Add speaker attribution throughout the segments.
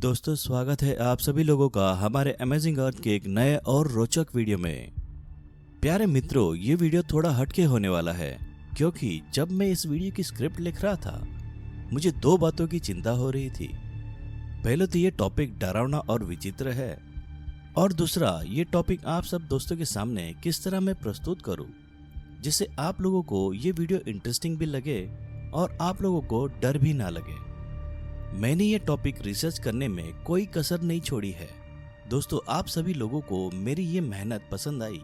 Speaker 1: दोस्तों, स्वागत है आप सभी लोगों का हमारे अमेजिंग अर्थ के एक नए और रोचक वीडियो में। प्यारे मित्रों, ये वीडियो थोड़ा हटके होने वाला है क्योंकि जब मैं इस वीडियो की स्क्रिप्ट लिख रहा था मुझे दो बातों की चिंता हो रही थी। पहले तो ये टॉपिक डरावना और विचित्र है, और दूसरा ये टॉपिक आप सब दोस्तों के सामने किस तरह मैं प्रस्तुत करूं जिससे आप लोगों को ये वीडियो इंटरेस्टिंग भी लगे और आप लोगों को डर भी ना लगे। मैंने ये टॉपिक रिसर्च करने में कोई कसर नहीं छोड़ी है। दोस्तों, आप सभी लोगों को मेरी ये मेहनत पसंद आई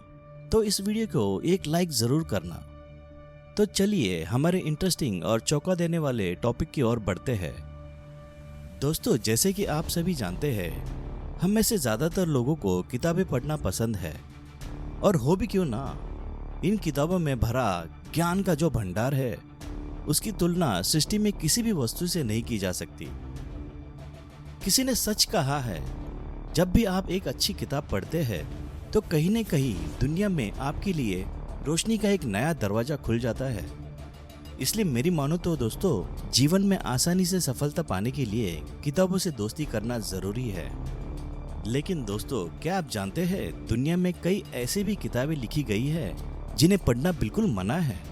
Speaker 1: तो इस वीडियो को एक लाइक जरूर करना। तो चलिए हमारे इंटरेस्टिंग और चौंका देने वाले टॉपिक की ओर बढ़ते हैं। दोस्तों, जैसे कि आप सभी जानते हैं, हम में से ज्यादातर लोगों को किताबें पढ़ना पसंद है, और हो भी क्यों ना। इन किताबों में भरा ज्ञान का जो भंडार है उसकी तुलना सृष्टि में किसी भी वस्तु से नहीं की जा सकती। किसी ने सच कहा है, जब भी आप एक अच्छी किताब पढ़ते हैं तो कहीं न कहीं दुनिया में आपके लिए रोशनी का एक नया दरवाजा खुल जाता है। इसलिए मेरी मानो तो दोस्तों, जीवन में आसानी से सफलता पाने के लिए किताबों से दोस्ती करना जरूरी है। लेकिन दोस्तों, क्या आप जानते हैं, दुनिया में कई ऐसी भी किताबें लिखी गई है जिन्हें पढ़ना बिल्कुल मना है।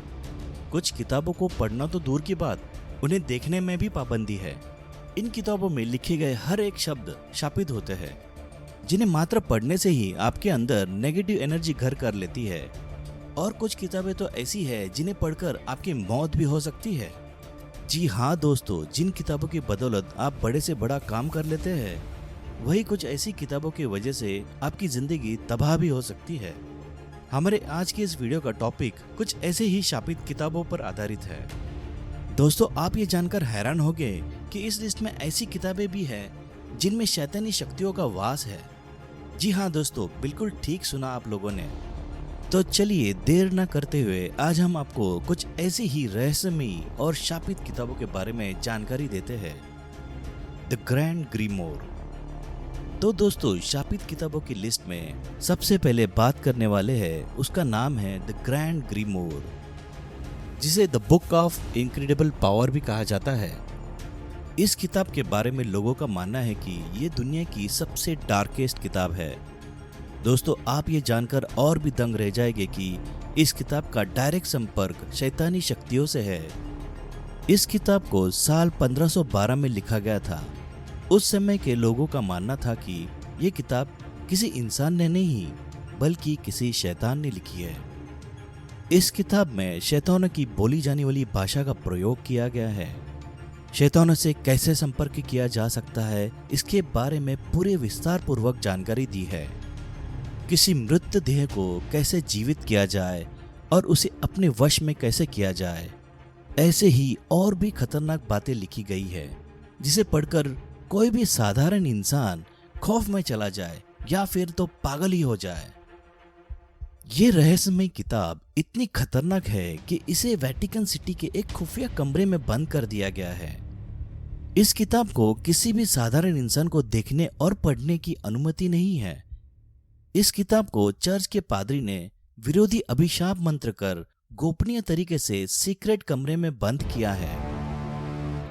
Speaker 1: कुछ किताबों को पढ़ना तो दूर की बात, उन्हें देखने में भी पाबंदी है। इन किताबों में लिखे गए हर एक शब्द शापित होते हैं, जिन्हें मात्र पढ़ने से ही आपके अंदर नेगेटिव एनर्जी घर कर लेती है। और कुछ किताबें तो ऐसी है जिन्हें पढ़कर आपकी मौत भी हो सकती है। जी हाँ दोस्तों, जिन किताबों की बदौलत आप बड़े से बड़ा काम कर लेते हैं, वही कुछ ऐसी किताबों की वजह से आपकी जिंदगी तबाह भी हो सकती है। हमारे आज की इस वीडियो का टॉपिक कुछ ऐसे ही शापित किताबों पर आधारित है। दोस्तों, आप ये जानकर हैरान होंगे कि इस लिस्ट में ऐसी किताबें भी हैं जिनमें शैतानी शक्तियों का वास है। जी हाँ दोस्तों, बिल्कुल ठीक सुना आप लोगों ने। तो चलिए देर न करते हुए आज हम आपको कुछ ऐसी ही रहस्यमयी और शापित किताबों के बारे में जानकारी देते हैं। The grand grimoire. तो दोस्तों, शापित किताबों की लिस्ट में सबसे पहले बात करने वाले हैं, उसका नाम है द ग्रैंड ग्रीमोर, जिसे the book of incredible power भी कहा जाता है। इस किताब के बारे में लोगों का मानना है कि ये दुनिया की सबसे डार्केस्ट किताब है। दोस्तों, आप ये जानकर और भी दंग रह जाएंगे कि इस किताब का डायरेक्ट संपर्क शैतानी शक्तियों से है। इस किताब को साल 1512 में लिखा गया था। उस समय के लोगों का मानना था कि ये किताब किसी इंसान ने नहीं बल्कि किसी शैतान ने लिखी है। इस किताब में शैतानों की बोली जाने वाली भाषा का प्रयोग किया गया है। शैतानों से कैसे संपर्क किया जा सकता है, इसके बारे में पूरे विस्तार पूर्वक जानकारी दी है। किसी मृत देह को कैसे जीवित किया जाए और उसे अपने वश में कैसे किया जाए, ऐसे ही और भी खतरनाक बातें लिखी गई है जिसे पढ़कर कोई भी साधारण इंसान खौफ में चला जाए या फिर तो पागल ही हो जाए। ये रहस्यमय किताब इतनी खतरनाक है कि इसे वेटिकन सिटी के एक खुफिया कमरे में बंद कर दिया गया है। इस किताब को किसी भी साधारण इंसान को देखने और पढ़ने की अनुमति नहीं है। इस किताब को चर्च के पादरी ने विरोधी अभिशाप मंत्र कर गोपनीय तरीके से सीक्रेट कमरे में बंद किया है।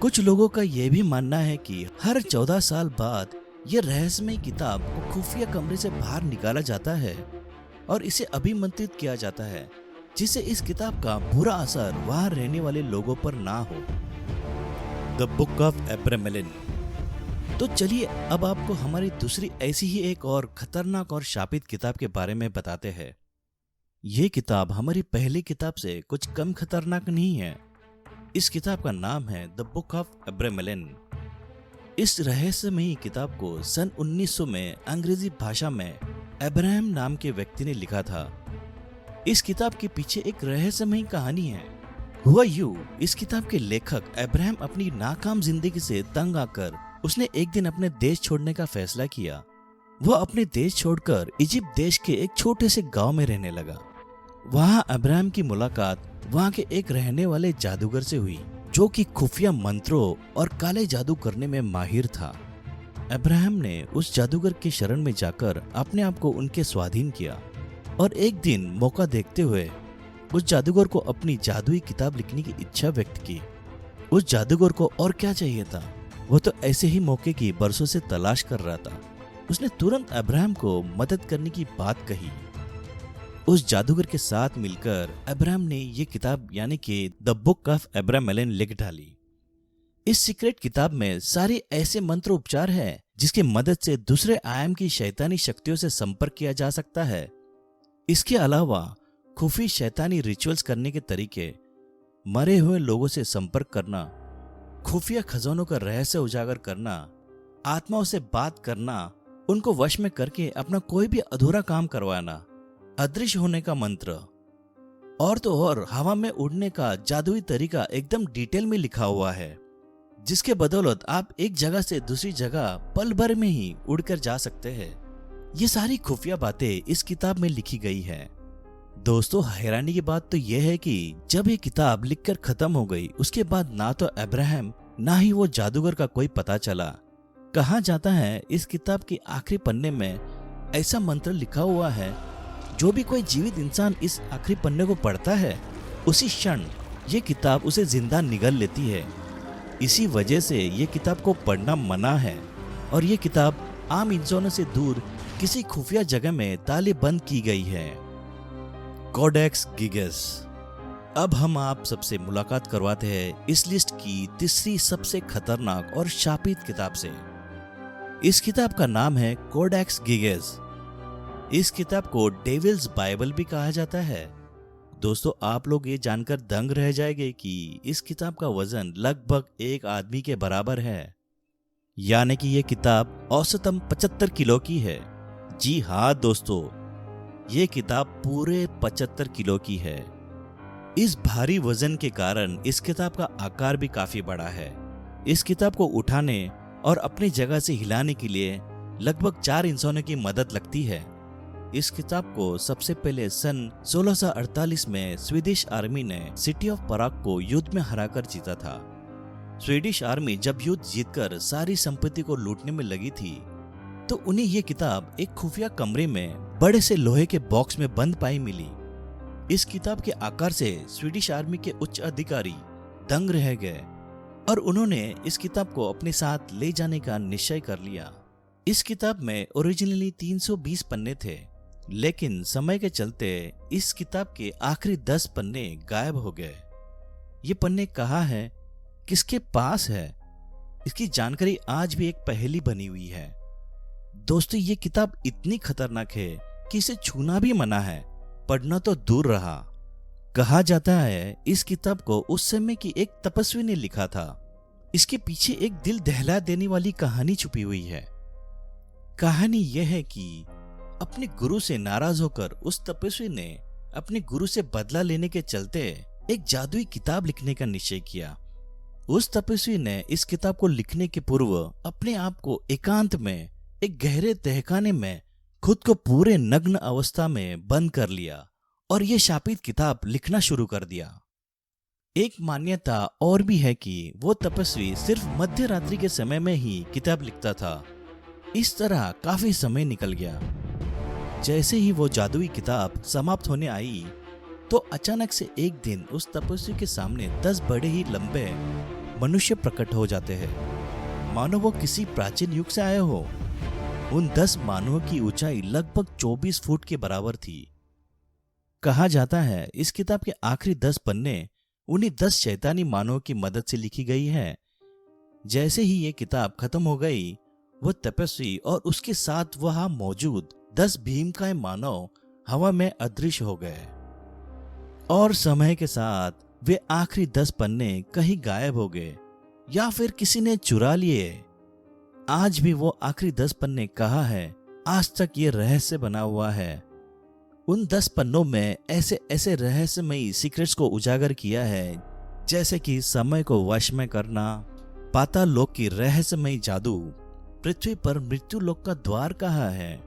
Speaker 1: कुछ लोगों का यह भी मानना है कि हर 14 साल बाद यह रहस्यमय किताब को खुफिया कमरे से बाहर निकाला जाता है और इसे अभिमंत्रित किया जाता है, जिससे इस किताब का बुरा असर वहां रहने वाले लोगों पर ना हो। The book of Abramelin. तो चलिए अब आपको हमारी दूसरी ऐसी ही एक और खतरनाक और शापित किताब के बारे में बताते हैं। ये किताब हमारी पहली किताब से कुछ कम खतरनाक नहीं है। इस किताब का नाम है द बुक ऑफ एब्रामेलिन। इस रहस्यमयी किताब को सन 1900 में अंग्रेजी भाषा में अब्राहम नाम के व्यक्ति ने लिखा था। इस किताब के पीछे एक रहस्यमयी कहानी है। हुआ यूं, इस किताब के लेखक अब्राहम अपनी नाकाम जिंदगी से तंग आकर उसने एक दिन अपने देश छोड़ने का फैसला किया। वह अपने देश छोड़कर इजिप्ट देश के एक छोटे से गांव में रहने लगा। वहां अब्राहम की मुलाकात वहां के एक रहने वाले जादूगर से हुई, जो कि खुफिया मंत्रों और काले जादू करने में माहिर था। अब्राहम ने उस जादूगर की शरण में जाकर अपने आप को उनके स्वाधीन किया और एक दिन मौका देखते हुए उस जादूगर को अपनी जादुई किताब लिखने की इच्छा व्यक्त की। उस जादूगर को और क्या चाहिए था, वो तो ऐसे ही मौके की बरसों से तलाश कर रहा था। उसने तुरंत अब्राहम को मदद करने की बात कही। उस जादूगर के साथ मिलकर अब्राहम ने ये किताब यानी कि द बुक ऑफ अब्राहम लिख डाली। इस सीक्रेट किताब में सारे ऐसे मंत्र उपचार हैं जिसकी मदद से दूसरे आयाम की शैतानी शक्तियों से संपर्क किया जा सकता है। इसके अलावा खुफी शैतानी रिचुअल्स करने के तरीके, मरे हुए लोगों से संपर्क करना, खुफिया खजानों का रहस्य उजागर करना, आत्माओं से बात करना, उनको वश में करके अपना कोई भी अधूरा काम करवाना, अदृश्य होने का मंत्र और तो और हवा में उड़ने का जादुई तरीका एकदम डिटेल में लिखा हुआ है, जिसके बदौलत आप एक जगह से दूसरी जगह पल भर में ही उड़कर जा सकते हैं। ये सारी खुफिया बातें इस किताब में लिखी गई है। दोस्तों, हैरानी की बात तो यह है कि जब ये किताब लिखकर खत्म हो गई उसके बाद ना तो अब्राहम ना ही वो जादूगर का कोई पता चला। कहा जाता है इस किताब के आखिरी पन्ने में ऐसा मंत्र लिखा हुआ है, जो भी कोई जीवित इंसान इस आखिरी पन्ने को पढ़ता है उसी क्षण ये किताब उसे जिंदा निगल लेती है। इसी वजह से ये किताब को पढ़ना मना है और ये किताब आम इंसानों से दूर किसी खुफिया जगह में ताले बंद की गई है। कोडेक्स गिगस। अब हम आप सबसे मुलाकात करवाते हैं इस लिस्ट की तीसरी सबसे खतरनाक और शापित किताब से। इस किताब का नाम है कोडेक्स गिगस। इस किताब को डेविल्स बाइबल भी कहा जाता है। दोस्तों, आप लोग ये जानकर दंग रह जाएंगे कि इस किताब का वजन लगभग एक आदमी के बराबर है, यानी कि ये किताब औसतन 75 किलो की है। जी हाँ दोस्तों, ये किताब पूरे 75 किलो की है। इस भारी वजन के कारण इस किताब का आकार भी काफी बड़ा है। इस किताब को उठाने और अपनी जगह से हिलाने के लिए लगभग 4 इंसानों की मदद लगती है। इस किताब को सबसे पहले सन 1648 में स्वीडिश आर्मी ने सिटी ऑफ पराग को युद्ध में हराकर जीता था। स्वीडिश आर्मी जब युद्ध जीतकर सारी संपत्ति को लूटने में लगी थी तो उन्हें ये किताब एक खुफिया कमरे में बड़े से लोहे के बॉक्स में बंद पाई मिली। इस किताब के आकार से स्वीडिश आर्मी के उच्च अधिकारी दंग रह गए और उन्होंने इस किताब को अपने साथ ले जाने का निश्चय कर लिया। इस किताब में ओरिजिनली 320 पन्ने थे, लेकिन समय के चलते इस किताब के आखिरी 10 पन्ने गायब हो गए। ये पन्ने कहाँ हैं, किसके पास है, इसकी जानकारी आज भी एक पहेली बनी हुई है। दोस्तों, ये किताब इतनी खतरनाक है कि इसे छूना भी मना है, पढ़ना तो दूर रहा। कहा जाता है इस किताब को उस समय की एक तपस्वी ने लिखा था। इसके पीछे एक दिल दहला देने वाली कहानी छुपी हुई है। कहानी यह है कि अपने गुरु से नाराज होकर उस तपस्वी ने अपने गुरु से बदला लेने के चलते एक जादुई किताब लिखने का निश्चय किया। उस तपस्वी ने इस किताब को लिखने के पूर्व अपने आप को एकांत में एक गहरे तहखाने में खुद को पूरे नग्न अवस्था में बंद कर लिया और ये शापित किताब लिखना शुरू कर दिया। एक मान्यता और भी है कि वो तपस्वी सिर्फ मध्य रात्रि के समय में ही किताब लिखता था। इस तरह काफी समय निकल गया। जैसे ही वो जादुई किताब समाप्त होने आई तो अचानक से एक दिन उस तपस्वी के सामने 10 बड़े ही लंबे मनुष्य प्रकट हो जाते हैं, मानो वो किसी प्राचीन युग से आए हो। उन 10 मानवों की ऊंचाई लगभग 24 फुट के बराबर थी। कहा जाता है इस किताब के आखिरी 10 पन्ने उन्हीं 10 शैतानी मानवों की मदद से लिखी गई है। जैसे ही ये किताब खत्म हो गई, वो तपस्वी और उसके साथ वहां मौजूद 10 भीमकाय मानव हवा में अदृश्य हो गए और समय के साथ वे आखिरी 10 पन्ने कहीं गायब हो गए या फिर किसी ने चुरा लिए। आज भी वो आखिरी 10 पन्ने कहाँ है, आज तक ये रहस्य बना हुआ है। उन 10 पन्नों में ऐसे ऐसे रहस्यमयी सीक्रेट्स को उजागर किया है, जैसे कि समय को वश में करना, पाताल लोक की रहस्यमयी जादू, पृथ्वी पर मृत्यु लोक का द्वार कहाँ है,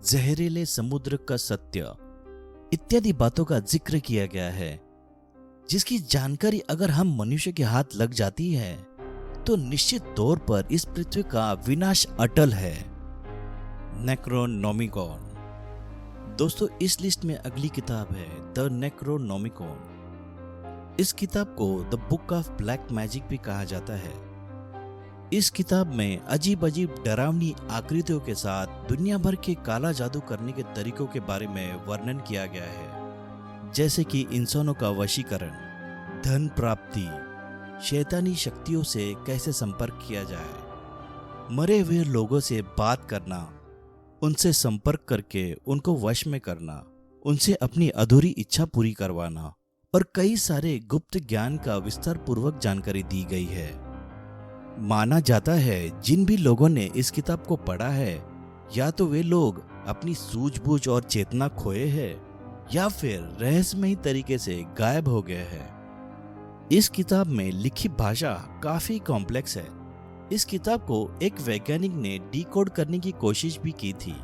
Speaker 1: जहरीले समुद्र का सत्य इत्यादि बातों का जिक्र किया गया है, जिसकी जानकारी अगर हम मनुष्य के हाथ लग जाती है तो निश्चित तौर पर इस पृथ्वी का विनाश अटल है। नेक्रोनोमिकॉन। दोस्तों, इस लिस्ट में अगली किताब है द नेक्रोनोमिकॉन। इस किताब को the book of black magic भी कहा जाता है। इस किताब में अजीब अजीब डरावनी आकृतियों के साथ दुनिया भर के काला जादू करने के तरीकों के बारे में वर्णन किया गया है, जैसे कि इंसानों का वशीकरण, धन प्राप्ति, शैतानी शक्तियों से कैसे संपर्क किया जाए, मरे हुए लोगों से बात करना, उनसे संपर्क करके उनको वश में करना, उनसे अपनी अधूरी इच्छा पूरी करवाना और कई सारे गुप्त ज्ञान का विस्तार पूर्वक जानकारी दी गई है। माना जाता है जिन भी लोगों ने इस किताब को पढ़ा है या तो वे लोग अपनी सूझबूझ और चेतना खोए हैं या फिर रहस्यमयी तरीके से गायब हो गए हैं। इस किताब में लिखी भाषा काफी कॉम्प्लेक्स है। इस किताब को एक वैज्ञानिक ने डिकोड करने की कोशिश भी की थी,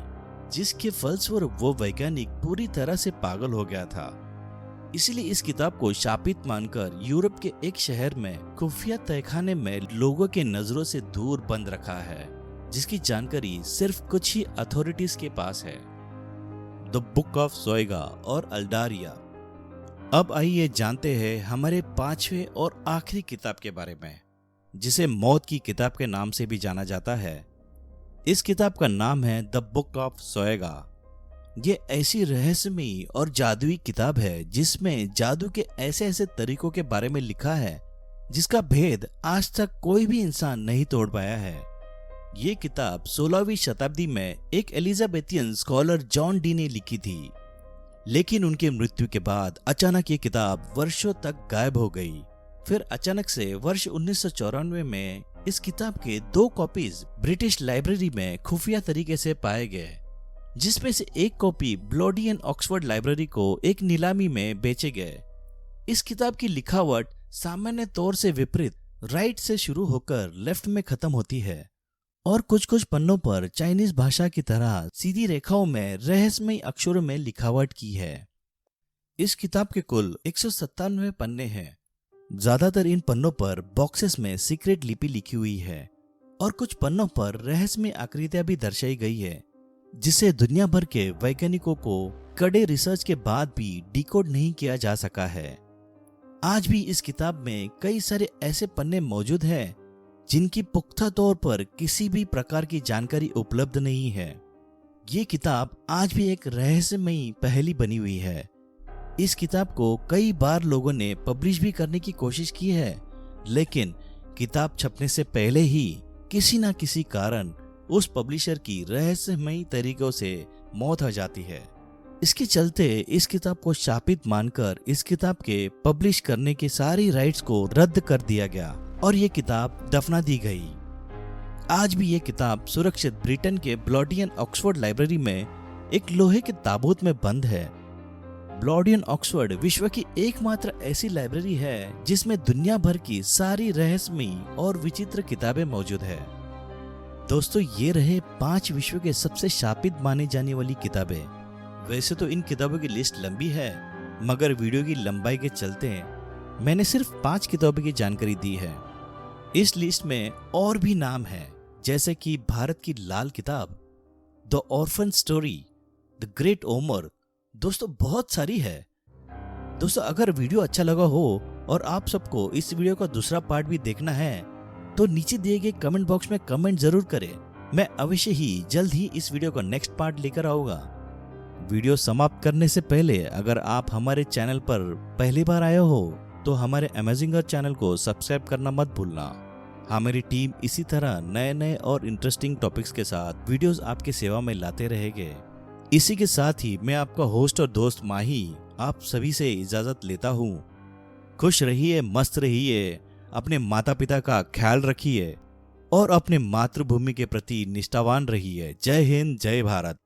Speaker 1: जिसके फलस्वरूप वो वैज्ञानिक पूरी तरह से पागल हो गया था। इसलिए इस किताब को शापित मानकर यूरोप के एक शहर में खुफिया तहखाने में लोगों के नजरों से दूर बंद रखा है, जिसकी जानकारी सिर्फ कुछ ही अथॉरिटीज के पास है। द बुक ऑफ सोएगा और अल्डारिया। अब आइए जानते हैं हमारे पांचवें और आखिरी किताब के बारे में, जिसे मौत की किताब के नाम से भी जाना जाता है। इस किताब का नाम है द बुक ऑफ सोएगा। ये ऐसी रहस्यमयी और जादुई किताब है जिसमें जादू के ऐसे ऐसे तरीकों के बारे में लिखा है जिसका भेद आज तक कोई भी इंसान नहीं तोड़ पाया है। ये किताब 16वीं शताब्दी में एक एलिजाबेथियन स्कॉलर जॉन डी ने लिखी थी, लेकिन उनकी मृत्यु के बाद अचानक ये किताब वर्षों तक गायब हो गई। फिर अचानक से वर्ष 1994 में इस किताब के 2 कॉपीज ब्रिटिश लाइब्रेरी में खुफिया तरीके से पाए गए, जिसमें से एक कॉपी ब्लोडी एंड ऑक्सफोर्ड लाइब्रेरी को एक नीलामी में बेचे गए। इस किताब की लिखावट सामान्य तौर से विपरीत राइट से शुरू होकर लेफ्ट में खत्म होती है और कुछ कुछ पन्नों पर चाइनीज भाषा की तरह सीधी रेखाओं में रहस्यमयी अक्षरों में लिखावट की है। इस किताब के कुल 197 पन्ने हैं। ज्यादातर इन पन्नों पर बॉक्सेस में सीक्रेट लिपि लिखी हुई है और कुछ पन्नों पर रहस्यमयी आकृतियां भी दर्शाई गई है, जिसे दुनिया भर के वैज्ञानिकों को कड़े रिसर्च के बाद भी डिकोड नहीं किया जा सका है। आज भी इस किताब में कई सारे ऐसे पन्ने मौजूद हैं जिनकी पुख्ता तौर पर किसी भी प्रकार की जानकारी उपलब्ध नहीं है। ये किताब आज भी एक रहस्यमयी पहेली बनी हुई है। इस किताब को कई बार लोगों ने पब्लिश भी करने की कोशिश की है, लेकिन किताब छपने से पहले ही किसी न किसी कारण उस पब्लिशर की रहस्यमयी तरीकों से मौत हो जाती है। इसके चलते इस किताब को शापित मानकर इस किताब के पब्लिश करने के सारी राइट्स को रद्द कर दिया गया और ये किताब दफना दी गई। आज भी ये किताब सुरक्षित ब्रिटेन के ब्लोडी एंड ऑक्सफोर्ड लाइब्रेरी में एक लोहे के ताबूत में बंद है। ब्लोडी एंड ऑक्सफोर्ड विश्व की एकमात्र ऐसी लाइब्रेरी है जिसमें दुनिया भर की सारी रहस्यमयी और विचित्र किताबें मौजूद है। दोस्तों, ये रहे 5 विश्व के सबसे शापित माने जाने वाली किताबें। वैसे तो इन किताबों की लिस्ट लंबी है, मगर वीडियो की लंबाई के चलते मैंने सिर्फ 5 किताबों की जानकारी दी है। इस लिस्ट में और भी नाम है, जैसे कि भारत की लाल किताब, the orphan story, the great Omar. दोस्तों, बहुत सारी है। दोस्तों, अगर वीडियो अच्छा लगा हो और आप सबको इस वीडियो का दूसरा पार्ट भी देखना है तो नीचे दिए गए कमेंट बॉक्स में कमेंट जरूर करें। मैं अवश्य ही जल्द ही इस वीडियो का नेक्स्ट पार्ट लेकर आऊंगा। वीडियो समाप्त करने से पहले अगर आप हमारे चैनल पर पहली बार आए हो तो हमारे अमेजिंग अर्थ चैनल को सब्सक्राइब करना मत भूलना। हमारी टीम इसी तरह नए नए और इंटरेस्टिंग टॉपिक्स के साथ वीडियोस आपके सेवा में लाते रहेंगे। इसी के साथ ही मैं आपका होस्ट और दोस्त माही आप सभी से इजाजत लेता हूँ। खुश रहिए, मस्त रहिए, अपने माता पिता का ख्याल रखिए और अपने मातृभूमि के प्रति निष्ठावान रहिए। जय हिंद, जय भारत।